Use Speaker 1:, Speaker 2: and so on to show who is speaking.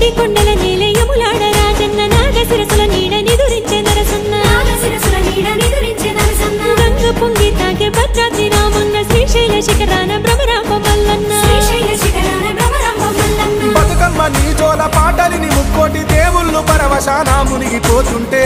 Speaker 1: నిండి కొండల నీలయములాడ రాజన్న నాగశిరసుల నీడ నిదురించే నరసన్న గంగ పొంగి తాగే భద్రాద్రి రామన్న శ్రీశైల శిఖరాన భ్రమరాంబ మల్లన్న
Speaker 2: బతుకమ్మ నీ జోల పాటలిని ముక్కోటి దేవుళ్ళు పరవశాన మునిగిపోతుంటే